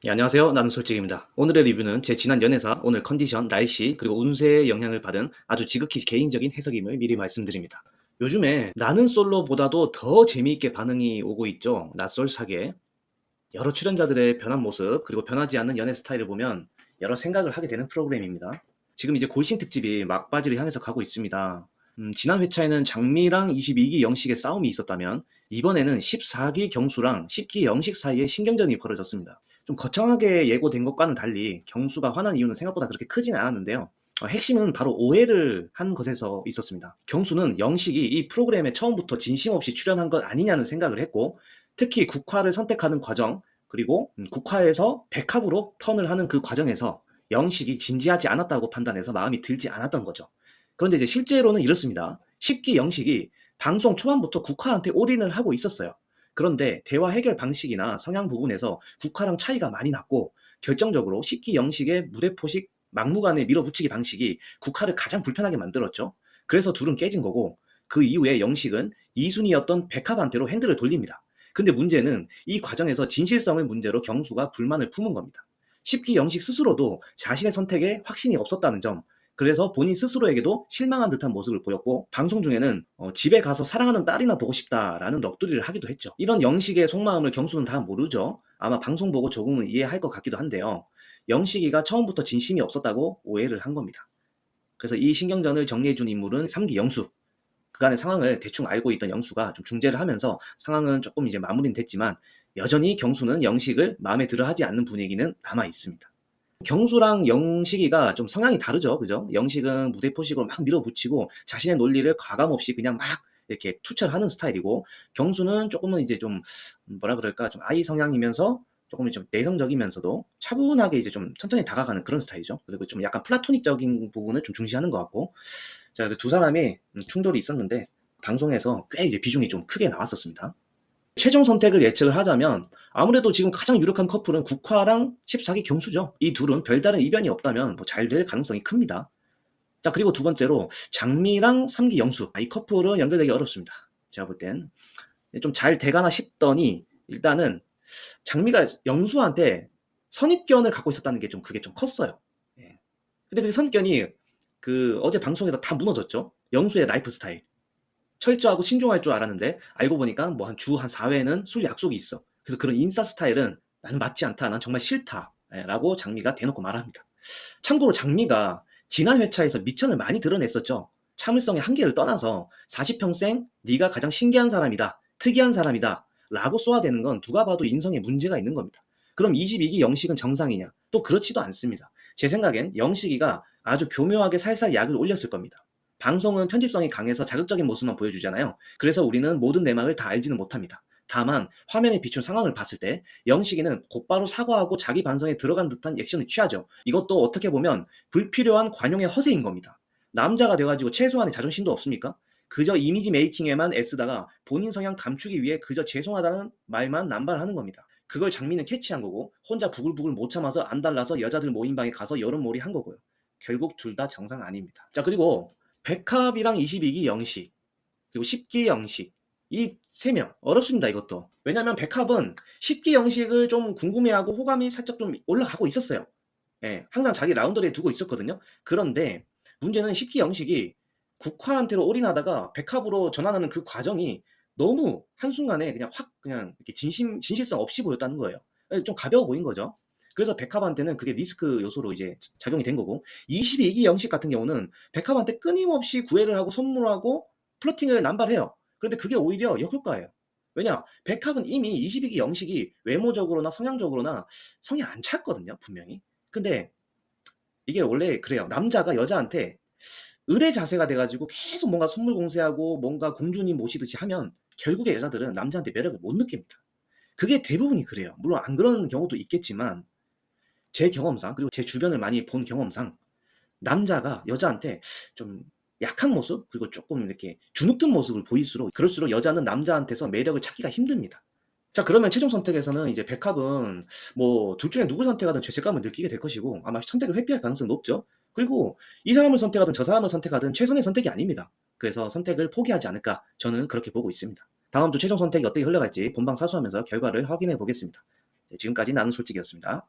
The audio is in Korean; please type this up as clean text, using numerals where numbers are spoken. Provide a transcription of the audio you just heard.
네, 안녕하세요. 나는 솔직입니다. 오늘의 리뷰는 제 지난 연애사, 오늘 컨디션, 날씨, 그리고 운세의 영향을 받은 아주 지극히 개인적인 해석임을 미리 말씀드립니다. 요즘에 나는 솔로보다도 더 재미있게 반응이 오고 있죠. 낯설 사계. 여러 출연자들의 변한 모습, 그리고 변하지 않는 연애 스타일을 보면 여러 생각을 하게 되는 프로그램입니다. 지금 이제 골신 특집이 막바지를 향해서 가고 있습니다. 지난 회차에는 장미랑 22기 영식의 싸움이 있었다면 이번에는 14기 경수랑 10기 영식 사이에 신경전이 벌어졌습니다. 좀 거창하게 예고된 것과는 달리 경수가 화난 이유는 생각보다 그렇게 크진 않았는데요. 핵심은 바로 오해를 한 것에서 있었습니다. 경수는 영식이 이 프로그램에 처음부터 진심 없이 출연한 것 아니냐는 생각을 했고, 특히 국화를 선택하는 과정, 그리고 국화에서 백합으로 턴을 하는 그 과정에서 영식이 진지하지 않았다고 판단해서 마음이 들지 않았던 거죠. 그런데 이제 실제로는 이렇습니다. 10기 영식이 방송 초반부터 국화한테 올인을 하고 있었어요. 그런데 대화 해결 방식이나 성향 부분에서 국화랑 차이가 많이 났고, 결정적으로 10기 영식의 무대 포식 막무가내 밀어붙이기 방식이 국화를 가장 불편하게 만들었죠. 그래서 둘은 깨진 거고, 그 이후에 영식은 2순위였던 백합한테로 핸들을 돌립니다. 근데 문제는 이 과정에서 진실성을 문제로 경수가 불만을 품은 겁니다. 10기 영식 스스로도 자신의 선택에 확신이 없었다는 점, 그래서 본인 스스로에게도 실망한 듯한 모습을 보였고, 방송 중에는 집에 가서 사랑하는 딸이나 보고 싶다라는 넋두리를 하기도 했죠. 이런 영식의 속마음을 경수는 다 모르죠. 아마 방송 보고 조금은 이해할 것 같기도 한데요. 영식이가 처음부터 진심이 없었다고 오해를 한 겁니다. 그래서 이 신경전을 정리해준 인물은 3기 영수. 그간의 상황을 대충 알고 있던 영수가 좀 중재를 하면서 상황은 조금 이제 마무리는 됐지만, 여전히 경수는 영식을 마음에 들어 하지 않는 분위기는 남아 있습니다. 경수랑 영식이가 좀 성향이 다르죠. 그죠? 영식은 무대 포식으로 막 밀어붙이고 자신의 논리를 가감없이 그냥 막 이렇게 투철하는 스타일이고, 경수는 조금은 이제 좀 뭐라 그럴까, 좀 아이 성향이면서 조금 좀 내성적이면서도 차분하게 이제 좀 천천히 다가가는 그런 스타일이죠. 그리고 좀 약간 플라토닉적인 부분을 좀 중시하는 것 같고, 자, 그 두 사람이 충돌이 있었는데 방송에서 꽤 이제 비중이 좀 크게 나왔었습니다. 최종 선택을 예측을 하자면 아무래도 지금 가장 유력한 커플은 국화랑 14기 경수죠. 이 둘은 별다른 이변이 없다면 뭐 잘 될 가능성이 큽니다. 자, 그리고 두 번째로 장미랑 3기 영수. 이 커플은 연결되기 어렵습니다. 제가 볼 땐. 좀 잘 돼가나 싶더니 일단은 장미가 영수한테 선입견을 갖고 있었다는 게 좀 그게 좀 컸어요. 예. 근데 그 선입견이 그 어제 방송에서 다 무너졌죠. 영수의 라이프 스타일. 철저하고 신중할 줄 알았는데 알고 보니까 뭐 한 주 한 4회는 술 약속이 있어. 그래서 그런 인싸 스타일은 나는 맞지 않다. 난 정말 싫다. 라고 장미가 대놓고 말합니다. 참고로 장미가 지난 회차에서 미천을 많이 드러냈었죠. 참을성의 한계를 떠나서 40평생 네가 가장 신기한 사람이다. 특이한 사람이다. 라고 쏘아대는 건 누가 봐도 인성에 문제가 있는 겁니다. 그럼 22기 영식은 정상이냐? 또 그렇지도 않습니다. 제 생각엔 영식이가 아주 교묘하게 살살 약을 올렸을 겁니다. 방송은 편집성이 강해서 자극적인 모습만 보여주잖아요. 그래서 우리는 모든 내막을 다 알지는 못합니다. 다만 화면에 비춘 상황을 봤을 때 영식이는 곧바로 사과하고 자기 반성에 들어간 듯한 액션을 취하죠. 이것도 어떻게 보면 불필요한 관용의 허세인 겁니다. 남자가 돼가지고 최소한의 자존심도 없습니까? 그저 이미지 메이킹에만 애쓰다가 본인 성향 감추기 위해 그저 죄송하다는 말만 남발하는 겁니다. 그걸 장미는 캐치한 거고, 혼자 부글부글 못 참아서 안달나서 여자들 모임방에 가서 여론몰이 한 거고요. 결국 둘 다 정상 아닙니다. 자, 그리고 백합이랑 22기 영식, 그리고 10기 영식, 이 세 명 어렵습니다. 이것도. 왜냐면 백합은 10기 영식을 좀 궁금해하고 호감이 살짝 좀 올라가고 있었어요. 예, 항상 자기 라운더리에 두고 있었거든요. 그런데 문제는 10기 영식이 국화한테로 올인하다가 백합으로 전환하는 그 과정이 너무 한순간에 그냥 확 그냥 이렇게 진실성 없이 보였다는 거예요. 좀 가벼워 보인 거죠. 그래서 백합한테는 그게 리스크 요소로 이제 작용이 된 거고, 22기 영식 같은 경우는 백합한테 끊임없이 구애를 하고 선물하고 플러팅을 남발해요. 그런데 그게 오히려 역효과예요. 왜냐? 백합은 이미 22기 영식이 외모적으로나 성향적으로나 성이 안 찼거든요, 분명히. 근데 이게 원래 그래요. 남자가 여자한테 의뢰 자세가 돼가지고 계속 뭔가 선물 공세하고 뭔가 공주님 모시듯이 하면 결국에 여자들은 남자한테 매력을 못 느낍니다. 그게 대부분이 그래요. 물론 안 그런 경우도 있겠지만, 제 경험상, 그리고 제 주변을 많이 본 경험상, 남자가 여자한테 좀 약한 모습, 그리고 조금 이렇게 주눅든 모습을 보일수록, 그럴수록 여자는 남자한테서 매력을 찾기가 힘듭니다. 자, 그러면 최종 선택에서는 이제 백합은 뭐 둘 중에 누구 선택하든 죄책감을 느끼게 될 것이고 아마 선택을 회피할 가능성이 높죠. 그리고 이 사람을 선택하든 저 사람을 선택하든 최선의 선택이 아닙니다. 그래서 선택을 포기하지 않을까, 저는 그렇게 보고 있습니다. 다음 주 최종 선택이 어떻게 흘러갈지 본방 사수하면서 결과를 확인해 보겠습니다. 네, 지금까지 나는 솔직이었습니다.